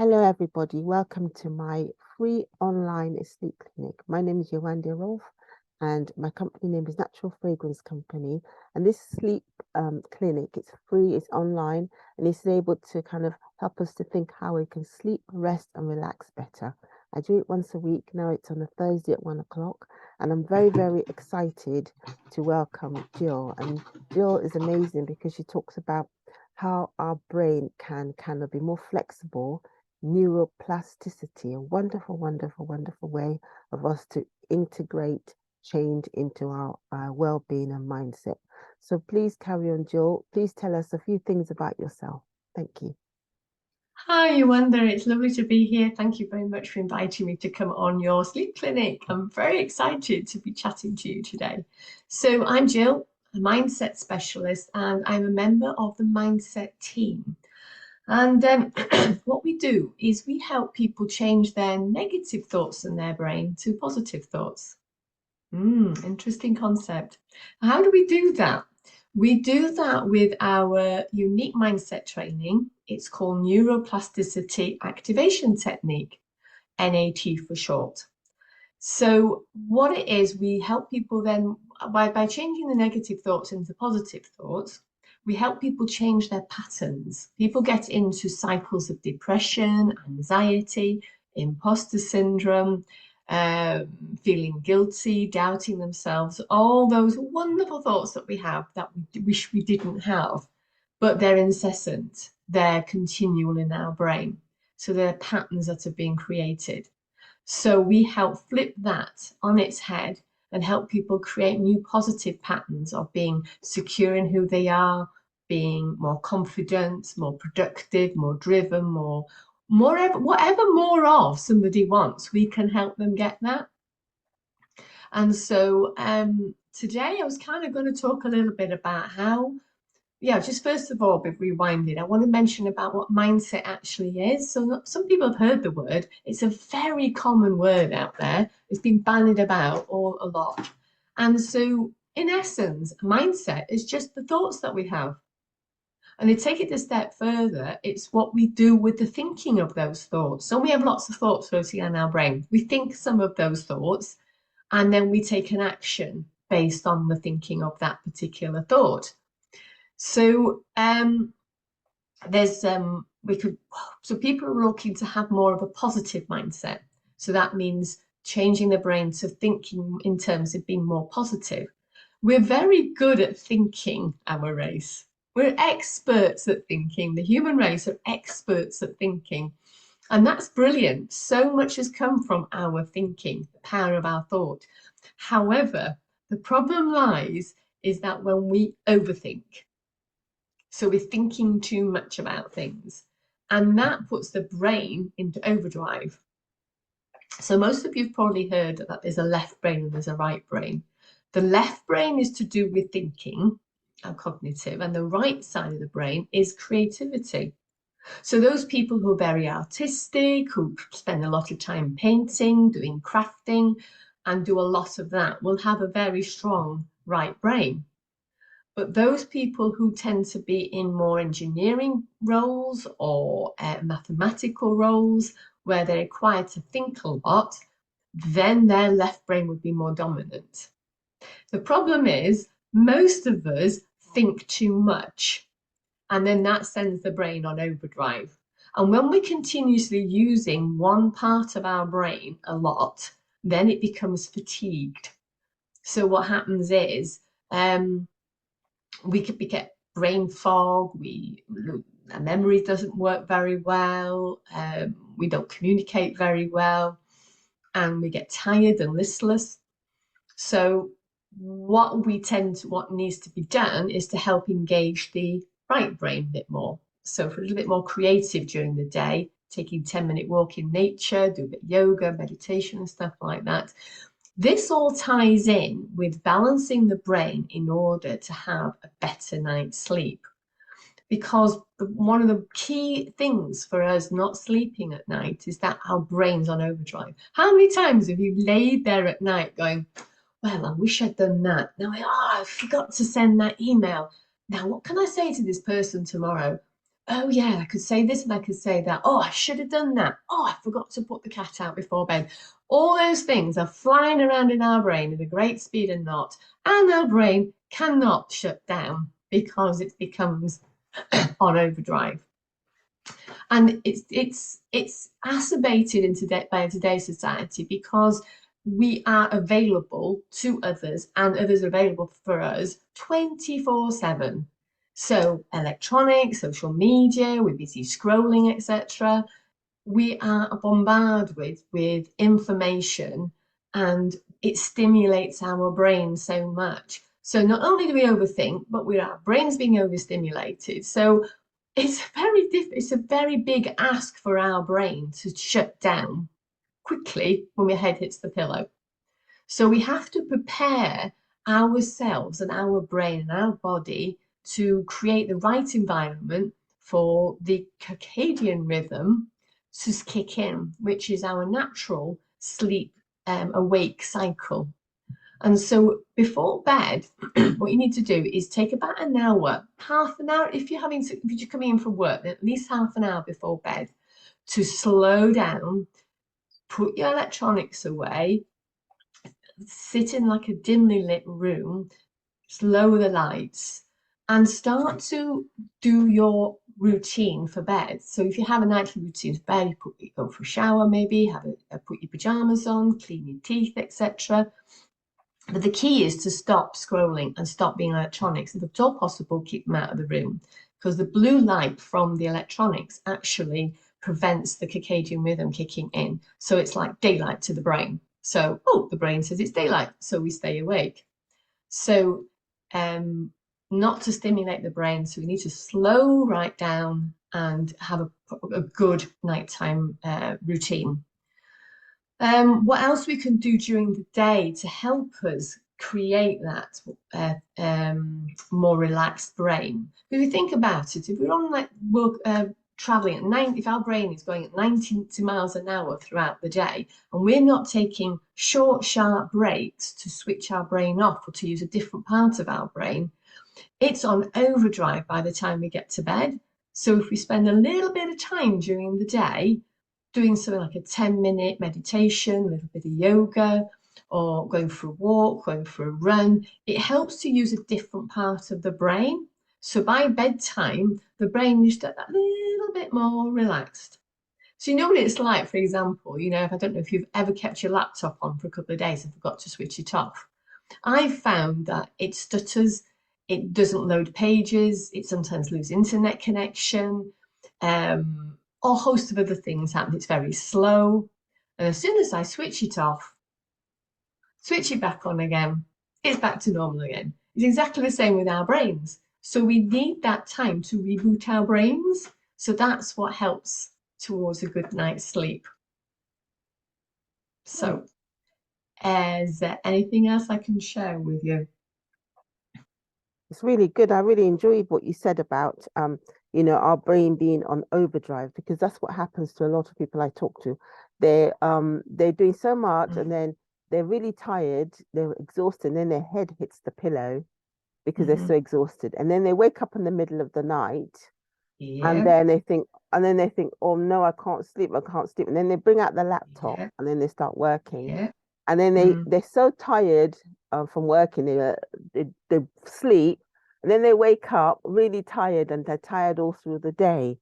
Hello, everybody. Welcome to my free online sleep clinic. My name is Yewande, and my company name is Natural Fragrance Company. And this sleep clinic, it's free, it's online, and it's able to kind of help us to think how we can sleep, rest, and relax better. I do it once a week. Now it's on a Thursday at 1 o'clock, and I'm very, very excited to welcome Jill. And Jill is amazing because she talks about how our brain can kind of be more flexible, neuroplasticity, a wonderful, wonderful, wonderful way of us to integrate change into our well-being and mindset. So please carry on, Jill. Please tell us a few things about yourself. Thank you. Hi, Yewande. It's lovely to be here. Thank you very much for inviting me to come on your sleep clinic. I'm very excited to be chatting to you today. So, I'm Jill, a mindset specialist, and I'm a member of the mindset team. And what we do is we help people change their negative thoughts in their brain to positive thoughts. Interesting concept. How do we do that? We do that with our unique mindset training. It's called Neuroplasticity Activation Technique, NAT for short. So what it is, we help people then by changing the negative thoughts into positive thoughts, we help people change their patterns. People get into cycles of depression, anxiety, imposter syndrome, feeling guilty, doubting themselves, all those wonderful thoughts that we have that we wish we didn't have, but they're incessant, they're continual in our brain. So they're patterns that are being created. So we help flip that on its head and help people create new positive patterns of being secure in who they are, being more confident, more productive, more driven, whatever more of somebody wants, we can help them get that. And so today I was kind of going to talk a little bit about how, just first of all, before rewinding, I want to mention about what mindset actually is. So some people have heard the word. It's a very common word out there. It's been bandied about all a lot. And so in essence, mindset is just the thoughts that we have. And to take it a step further, it's what we do with the thinking of those thoughts. So we have lots of thoughts floating in our brain. We think some of those thoughts, and then we take an action based on the thinking of that particular thought. So there's we could so people are looking to have more of a positive mindset. So that means changing the brain to thinking in terms of being more positive. We're very good at thinking, our race. We're experts at thinking. The human race are experts at thinking. And that's brilliant. So much has come from our thinking, the power of our thought. However, the problem lies is that when we overthink, so we're thinking too much about things, and that puts the brain into overdrive. So most of you've probably heard that there's a left brain and there's a right brain. The left brain is to do with thinking and cognitive, and the right side of the brain is creativity. So those people who are very artistic, who spend a lot of time painting, doing crafting, and do a lot of that will have a very strong right brain. But those people who tend to be in more engineering roles or mathematical roles where they're required to think a lot, then their left brain would be more dominant. The problem is most of us think too much, and then that sends the brain on overdrive. And when we're continuously using one part of our brain a lot, then it becomes fatigued. So what happens is we get brain fog, our memory doesn't work very well, we don't communicate very well, and we get tired and listless. So what needs to be done is to help engage the right brain a bit more. So for a little bit more creative during the day, taking 10-minute walk in nature, do a bit of yoga, meditation and stuff like that. This all ties in with balancing the brain in order to have a better night's sleep. Because one of the key things for us not sleeping at night is that our brain's on overdrive. How many times have you laid there at night going, well, I wish I'd done that. Now, I forgot to send that email. Now, what can I say to this person tomorrow? oh yeah, I could say this and I could say that. Oh, I should have done that. Oh, I forgot to put the cat out before bed. All those things are flying around in our brain at a great speed and knot, and our brain cannot shut down because it becomes on overdrive. And it's exacerbated in today by today's society because we are available to others and others are available for us 24/7. So electronics, social media, we're busy scrolling, etc. We are bombarded with information and it stimulates our brain so much. So not only do we overthink, but our brains being overstimulated. So it's a very big ask for our brain to shut down quickly when our head hits the pillow. So we have to prepare ourselves and our brain and our body to create the right environment for the circadian rhythm to kick in, which is our natural sleep awake cycle. And so before bed, what you need to do is take about an hour, half an hour, if you're coming in from work, at least half an hour before bed to slow down, put your electronics away, sit in like a dimly lit room, lower the lights, and start to do your routine for bed. So if you have a nightly routine for bed, you go for a shower, maybe put your pajamas on, clean your teeth, etc. But the key is to stop scrolling and stop being electronics. If at all possible, keep them out of the room because the blue light from the electronics actually prevents the circadian rhythm kicking in. So it's like daylight to the brain. So, oh, the brain says it's daylight, so we stay awake. So, not to stimulate the brain. So we need to slow right down and have a good nighttime routine. What else we can do during the day to help us create that more relaxed brain? If you think about it, if we're on like work, traveling at 90, if our brain is going at 90 miles an hour throughout the day, and we're not taking short, sharp breaks to switch our brain off or to use a different part of our brain, it's on overdrive by the time we get to bed. So if we spend a little bit of time during the day doing something like a 10-minute meditation, a little bit of yoga, or going for a walk, going for a run, it helps to use a different part of the brain. So by bedtime, the brain is that little bit more relaxed. So you know what it's like, for example, if I don't know if you've ever kept your laptop on for a couple of days and forgot to switch it off. I've found that it stutters, it doesn't load pages, it sometimes loses internet connection, a host of other things happen. It's very slow. And as soon as I switch it off, switch it back on again, it's back to normal again. It's exactly the same with our brains. So we need that time to reboot our brains. So that's what helps towards a good night's sleep. So, is there anything else I can share with you? It's really good. I really enjoyed what you said about our brain being on overdrive because that's what happens to a lot of people I talk to. They're doing so much and then they're really tired, they're exhausted, and then their head hits the pillow because they're so exhausted. And then they wake up in the middle of the night and Yeah, then they think, oh no, I can't sleep, I can't sleep. And then they bring out the laptop yeah, and then they start working. yeah. And then Mm, they're so tired from working, they sleep, and then they wake up really tired, and they're tired all through the day.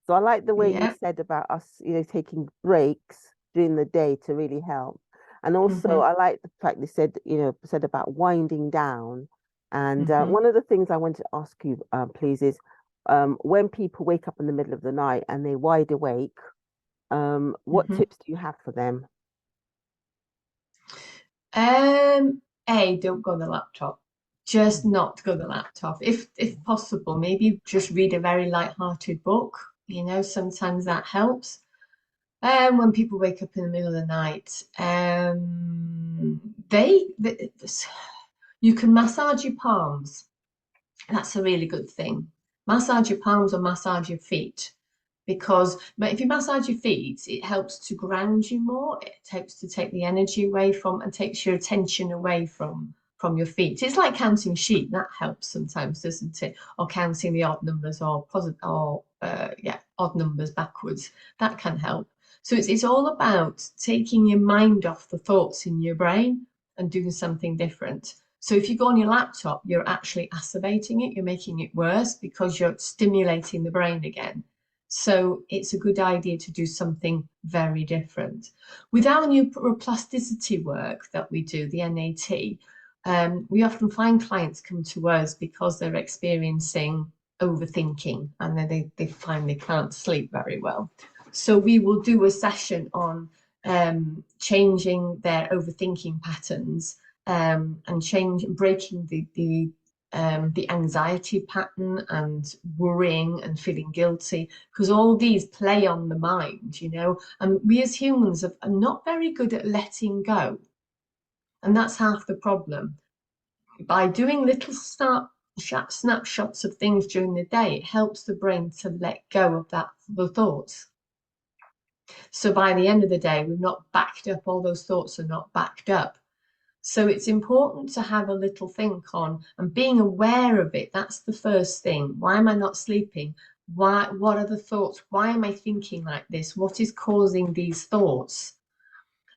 So I like the way you yeah. said about us, taking breaks during the day to really help. And also, Mm-hmm, I like the fact they said about winding down. And mm-hmm, one of the things I wanted to ask you, please, is when people wake up in the middle of the night and they're wide awake, what mm-hmm. tips do you have for them? Don't go on the laptop. Just not go on the laptop. If possible, maybe just read a very light-hearted book. Sometimes that helps. When people wake up in the middle of the night, they you can massage your palms. That's a really good thing. Massage your palms or massage your feet because if you massage your feet, it helps to ground you more. It helps to take the energy away from and takes your attention away from your feet. It's like counting sheep. That helps sometimes, doesn't it? Or counting the odd numbers or odd numbers backwards. That can help. So it's all about taking your mind off the thoughts in your brain and doing something different. So if you go on your laptop, you're actually acerbating it, you're making it worse because you're stimulating the brain again. So it's a good idea to do something very different. With our neuroplasticity work that we do, the NAT, we often find clients come to us because they're experiencing overthinking and then they find they can't sleep very well. So we will do a session on changing their overthinking patterns and breaking the anxiety pattern and worrying and feeling guilty, because all these play on the mind, you know, and we as humans are not very good at letting go. And that's half the problem. By doing little snapshots of things during the day, it helps the brain to let go of the thoughts. So by the end of the day, we've not backed up, all those thoughts are not backed up. So it's important to have a little think on and being aware of it. That's the first thing. Why am I not sleeping? What are the thoughts? Why am I thinking like this? What is causing these thoughts?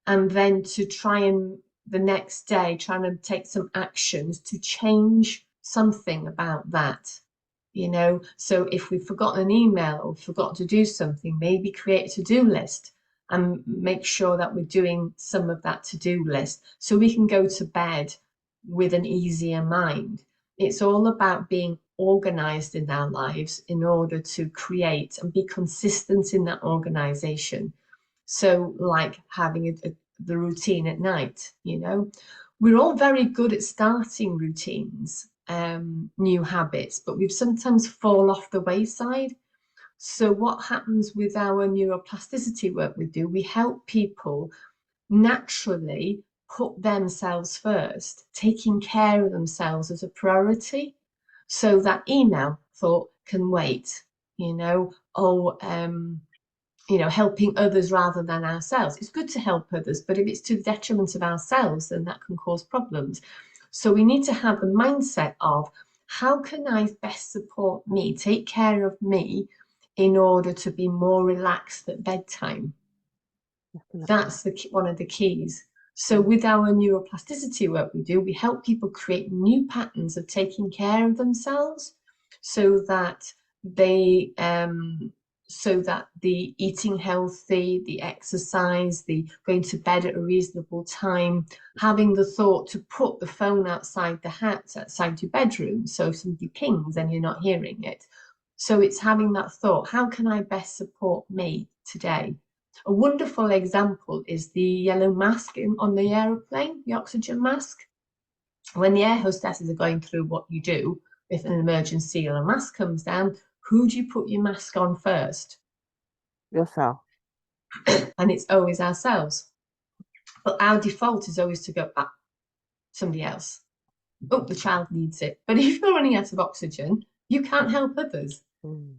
And then to try and the next day, trying to take some actions to change something about that. You know, so if we've forgotten an email or forgot to do something, maybe create a to-do list and make sure that we're doing some of that to-do list so we can go to bed with an easier mind. It's all about being organized in our lives in order to create and be consistent in that organization. So like having the routine at night, you know, we're all very good at starting routines, new habits, but we've sometimes fall off the wayside. So what happens with our neuroplasticity work we do, we help people naturally put themselves first, taking care of themselves as a priority. So that email thought can wait, you know, you know, helping others rather than ourselves. It's good to help others, but if it's to the detriment of ourselves, then that can cause problems. So we need to have the mindset of how can I best support me, take care of me in order to be more relaxed at bedtime. Definitely. That's one of the keys. So with our neuroplasticity work we do, we help people create new patterns of taking care of themselves so that they so that the eating healthy, the exercise, the going to bed at a reasonable time, having the thought to put the phone outside the house, outside your bedroom, so if somebody pings and you're not hearing it. So it's having that thought, how can I best support me today? A wonderful example is the yellow mask on the aeroplane, the oxygen mask. When the air hostesses are going through what you do, if an emergency or a mask comes down, who do you put your mask on first? Yourself. And it's always ourselves. But our default is always to go back somebody else. Oh, the child needs it. But if you're running out of oxygen, you can't help others.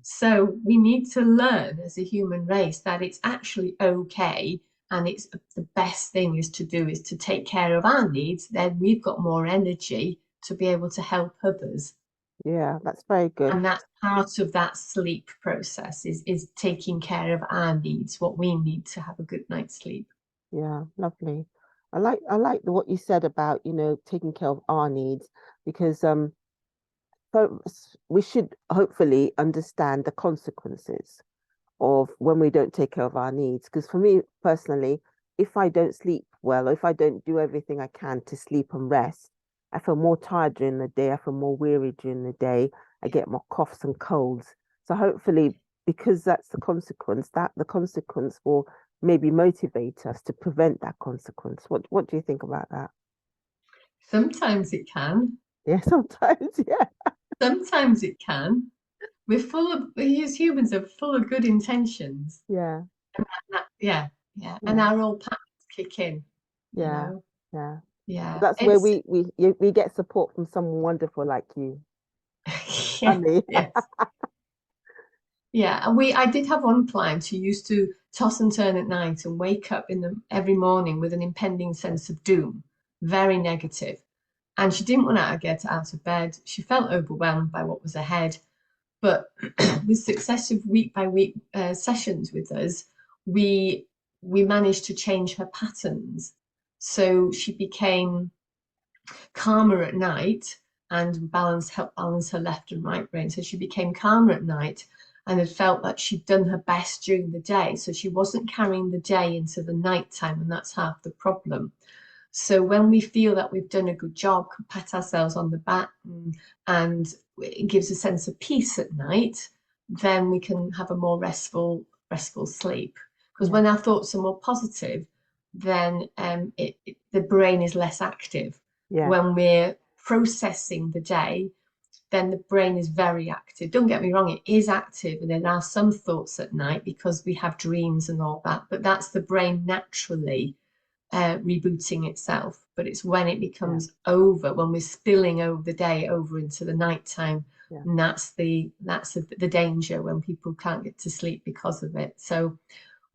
So we need to learn as a human race that it's actually okay, and it's the best thing is to take care of our needs. Then we've got more energy to be able to help others. Yeah, that's very good. And that's part of that sleep process is taking care of our needs, what we need to have a good night's sleep. Yeah, lovely. I like what you said about, taking care of our needs because we should hopefully understand the consequences of when we don't take care of our needs. Because for me personally, if I don't sleep well, or if I don't do everything I can to sleep and rest, I feel more tired during the day. I feel more weary during the day. I get more coughs and colds. So hopefully, because that's the consequence, that the consequence will maybe motivate us to prevent that consequence. What do you think about that? Sometimes it can. Yeah, sometimes, yeah. Sometimes it can. We as humans are full of good intentions. Yeah, Yeah, yeah. And yeah, our old patterns kick in, you yeah, know. yeah. Yeah. That's where It's we get support from someone wonderful like you, yeah, Annie. yes. Yeah. And I did have one client who used to toss and turn at night and wake up every morning with an impending sense of doom, very negative. and she didn't want to get out of bed. She felt overwhelmed by what was ahead. But with successive week by week sessions with us, we managed to change her patterns. So she became calmer at night and help balance her left and right brain. So she became calmer at night and had felt that she'd done her best during the day. So she wasn't carrying the day into the night time, and that's half the problem. So when we feel that we've done a good job, can pat ourselves on the back, and it gives a sense of peace at night, then we can have a more restful sleep. Because when our thoughts are more positive, then the brain is less active. Yeah. When we're processing the day, then the brain is very active. Don't get me wrong, it is active, and there are some thoughts at night because we have dreams and all that, but that's the brain naturally rebooting itself. But it's when it becomes over, when we're spilling over the day over into the nighttime, and that's the danger, when people can't get to sleep because of it. So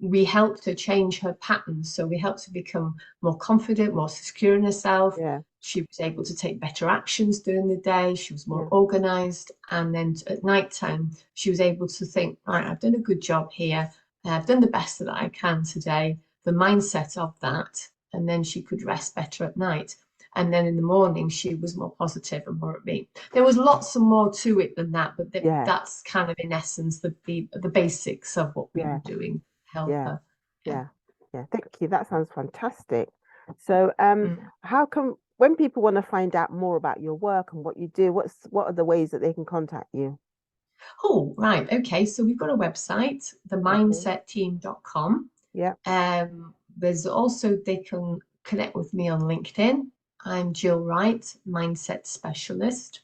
we helped her change her patterns. So we helped her become more confident, more secure in herself. Yeah. She was able to take better actions during the day. She was more organized. And then at nighttime, she was able to think, right, I've done a good job here. I've done the best that I can today. The mindset of that. And then she could rest better at night. And then in the morning, she was more positive and more upbeat. There was lots and more to it than that, but that's kind of in essence the basics of what we were doing. Help her. Yeah. Thank you. That sounds fantastic. So, Mm. how come when people want to find out more about your work and what you do, what are the ways that they can contact you? Oh, right. Okay. So we've got a website, themindsetteam.com. Yeah. There's also, they can connect with me on LinkedIn. I'm Gill Wright, mindset specialist.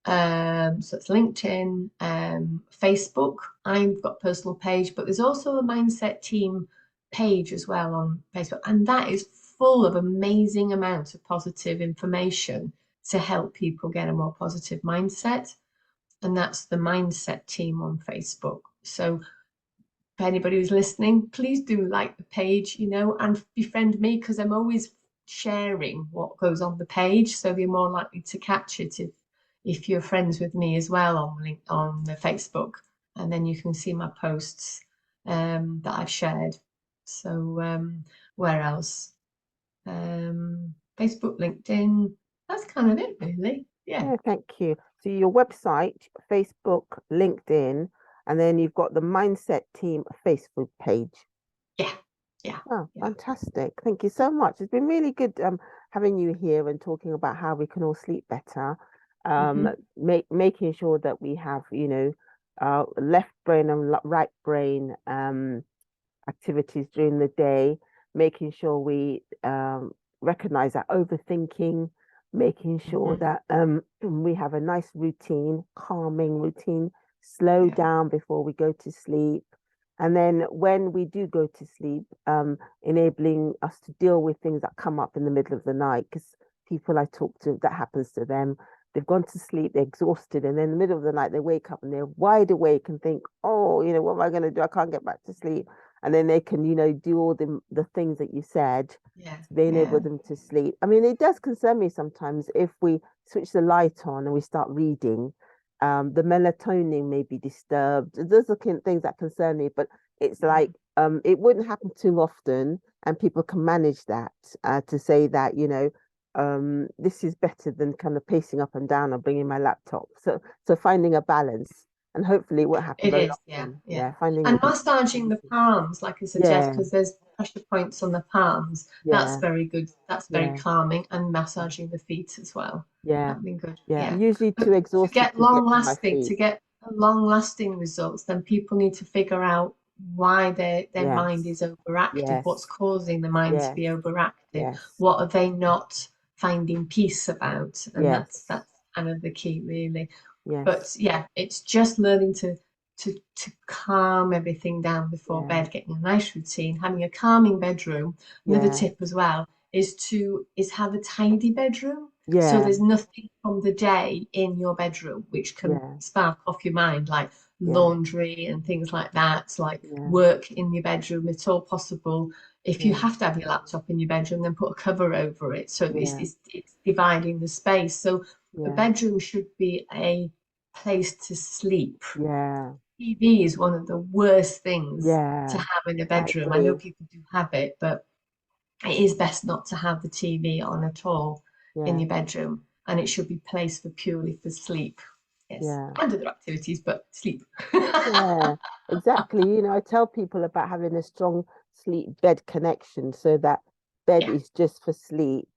So it's LinkedIn, Facebook. I've got a personal page, but there's also a mindset team page as well on Facebook, and that is full of amazing amounts of positive information to help people get a more positive mindset. And that's the mindset team on Facebook. So if anybody who's listening, please do like the page, and befriend me, because I'm always sharing what goes on the page, so you're more likely to catch it if you're friends with me as well on the Facebook, and then you can see my posts that I've shared. So where else? Facebook, LinkedIn. That's kind of it, really. Yeah. Thank you. So your website, Facebook, LinkedIn, and then you've got the Mindset Team Facebook page. Yeah. Oh, fantastic. Thank you so much. It's been really good having you here and talking about how we can all sleep better. Making sure that we have, left brain and right brain activities during the day, making sure we recognize that overthinking, making sure that we have a nice routine, calming routine, slow down before we go to sleep. And then when we do go to sleep, enabling us to deal with things that come up in the middle of the night, because people I talk to, that happens to them. They've gone to sleep, they're exhausted, and then in the middle of the night, they wake up and they're wide awake and think, oh, what am I going to do? I can't get back to sleep. And then they can, do all the things that you said to enable them to sleep. I mean, it does concern me sometimes if we switch the light on and we start reading, the melatonin may be disturbed. Those are things that concern me, but it's like it wouldn't happen too often, and people can manage that to say that, this is better than kind of pacing up and down or bringing my laptop. So finding a balance, and hopefully it won't happen It very is, often. yeah. Finding And massaging the palms, like I suggest, because there's pressure points on the palms. That's very good. That's very calming. And massaging the feet as well. That'd be good. I'm usually But too exhausted to get to my feet. to get long-lasting results, then people need to figure out why their mind is overactive. What's causing the mind to be overactive? What are they not finding peace about? And that's kind of the key, really. But it's just learning to calm everything down before bed, getting a nice routine, having a calming bedroom. Another tip as well is have a tidy bedroom. So there's nothing from the day in your bedroom which can spark off your mind, like, Yeah. laundry and things like that, like Yeah. work in your bedroom. It's all possible. If you Yeah. have to have your laptop in your bedroom, then put a cover over it. So Yeah. it's dividing the space. So a Yeah. bedroom should be a place to sleep. Yeah. TV is one of the worst things to Yeah. have in a I bedroom. I know agree. people do have it, but it is best not to have the TV on at all in Yeah. your bedroom, and it should be placed for purely for sleep. Yes, Yeah. and other activities, but sleep. Yeah, exactly. I tell people about having a strong sleep bed connection so that bed Yeah, is just for sleep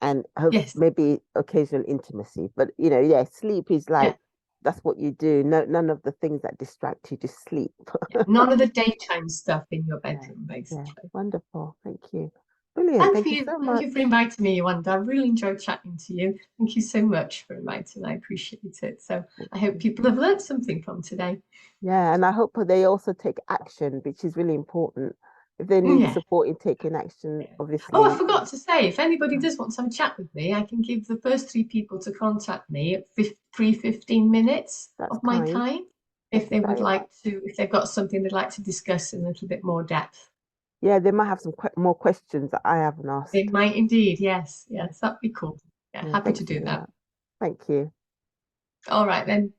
and have yes, maybe occasional intimacy. But yeah, sleep is yeah, like that's what you do. No, none of the things that distract you, just sleep. yeah. None of the daytime stuff in your Yeah, bedroom, yeah, basically. wonderful. Thank you. Brilliant. And Thank you so thank you for much. inviting me, Yewande. I really enjoyed chatting to you. Thank you so much for inviting. I appreciate it. So Thank I hope you. people have learned something from today. Yeah, and I hope they also take action, which is really important. If they need Yeah. support in taking action, Oh, I obviously, forgot to say, if anybody does want to have a chat with me, I can give the first three people to contact me at free 15 minutes that's of my kind. time if That's they would very like to, if they've got something they'd like to discuss in a little bit more depth. Yeah, they might have some more questions that I haven't They asked. might indeed, yes, Yeah, yes, that'd be cool. Yeah, yeah, happy to thanks for do that. that. Thank you. All right then.